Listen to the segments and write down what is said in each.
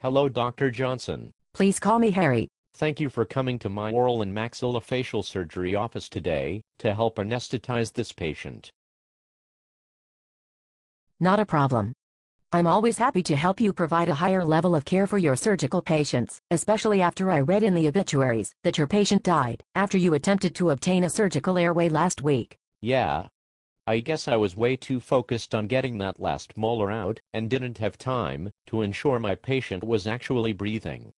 Hello, Dr. Johnson. Please call me Harry. Thank you for coming to my oral and maxillofacial surgery office today to help anesthetize this patient. Not a problem. I'm always happy to help you provide a higher level of care for your surgical patients, especially after I read in the obituaries that your patient died after you attempted to obtain a surgical airway last week. Yeah. I guess I was way too focused on getting that last molar out and didn't have time to ensure my patient was actually breathing.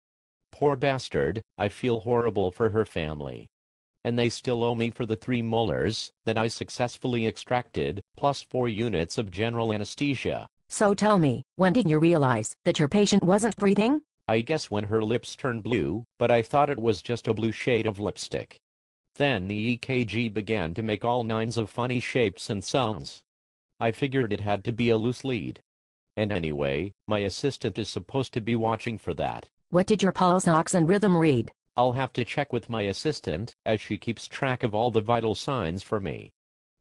Poor bastard, I feel horrible for her family. And they still owe me for the 3 molars that I successfully extracted, plus 4 units of general anesthesia. So tell me, when did you realize that your patient wasn't breathing? I guess when her lips turned blue, but I thought it was just a blue shade of lipstick. Then the EKG began to make all kinds of funny shapes and sounds. I figured it had to be a loose lead. And anyway, my assistant is supposed to be watching for that. What did your pulse ox and rhythm read? I'll have to check with my assistant, as she keeps track of all the vital signs for me.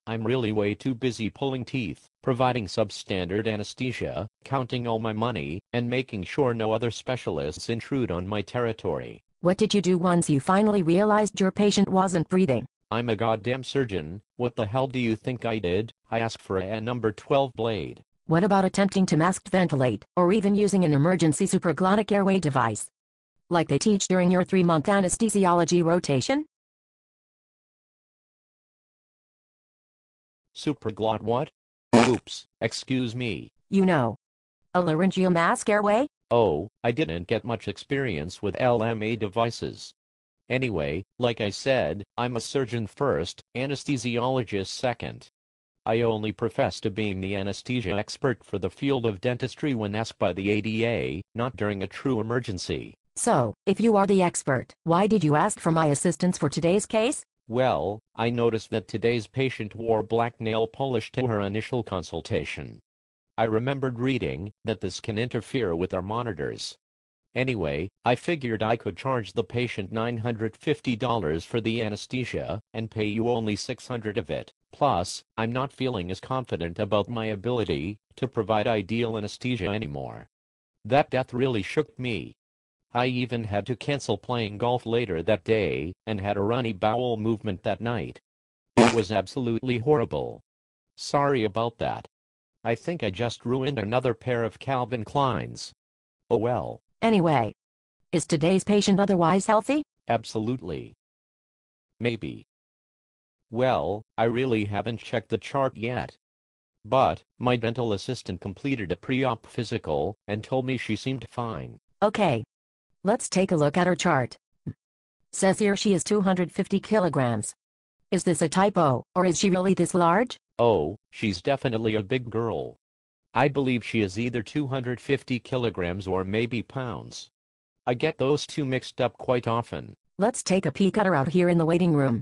I'm really way too busy pulling teeth, providing substandard anesthesia, counting all my money, and making sure no other specialists intrude on my territory. What did you do once you finally realized your patient wasn't breathing? I'm a goddamn surgeon. What the hell do you think I did? I asked for a number 12 blade. What about attempting to masked ventilate, or even using an emergency supraglottic airway device? Like they teach during your 3-month anesthesiology rotation? Supraglot what? Oops, excuse me. You know. A laryngeal mask airway? Oh, I didn't get much experience with LMA devices. Anyway, like I said, I'm a surgeon first, anesthesiologist second. I only profess to being the anesthesia expert for the field of dentistry when asked by the ADA, not during a true emergency. So, if you are the expert, why did you ask for my assistance for today's case? Well, I noticed that today's patient wore black nail polish to her initial consultation. I remembered reading that this can interfere with our monitors. Anyway, I figured I could charge the patient $950 for the anesthesia and pay you only $600 of it. Plus, I'm not feeling as confident about my ability to provide ideal anesthesia anymore. That death really shook me. I even had to cancel playing golf later that day and had a runny bowel movement that night. It was absolutely horrible. Sorry about that. I think I just ruined another pair of Calvin Kleins. Oh well. Anyway, is today's patient otherwise healthy? Absolutely. Maybe. Well, I really haven't checked the chart yet. But my dental assistant completed a pre-op physical and told me she seemed fine. Okay. Let's take a look at her chart. Says here she is 250 kilograms. Is this a typo, or is she really this large? Oh, she's definitely a big girl. I believe she is either 250 kilograms or maybe pounds. I get those two mixed up quite often. Let's take a peek at her out here in the waiting room.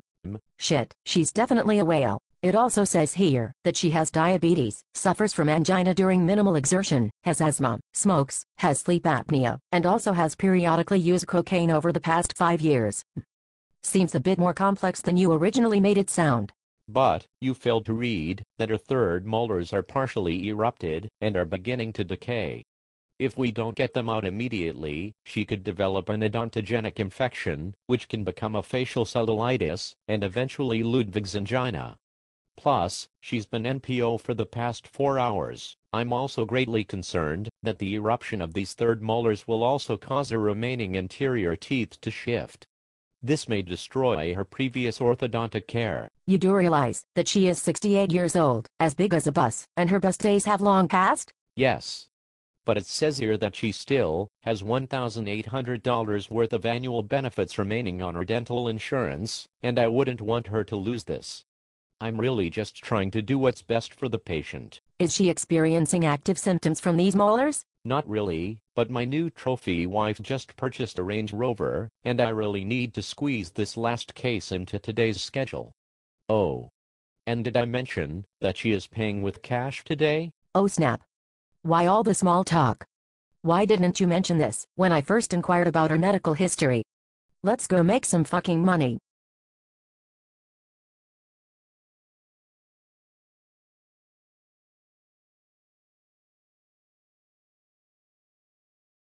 Shit, she's definitely a whale. It also says here that she has diabetes, suffers from angina during minimal exertion, has asthma, smokes, has sleep apnea, and also has periodically used cocaine over the past 5 years. Seems a bit more complex than you originally made it sound. But you failed to read that her third molars are partially erupted and are beginning to decay. If we don't get them out immediately, she could develop an odontogenic infection, which can become a facial cellulitis and eventually Ludwig's angina. Plus, she's been NPO for the past 4 hours. I'm also greatly concerned that the eruption of these third molars will also cause her remaining anterior teeth to shift. This may destroy her previous orthodontic care. You do realize that she is 68 years old, as big as a bus, and her best days have long passed? Yes. But it says here that she still has $1,800 worth of annual benefits remaining on her dental insurance, and I wouldn't want her to lose this. I'm really just trying to do what's best for the patient. Is she experiencing active symptoms from these molars? Not really, but my new trophy wife just purchased a Range Rover, and I really need to squeeze this last case into today's schedule. Oh. And did I mention that she is paying with cash today? Oh snap. Why all the small talk? Why didn't you mention this when I first inquired about her medical history? Let's go make some fucking money.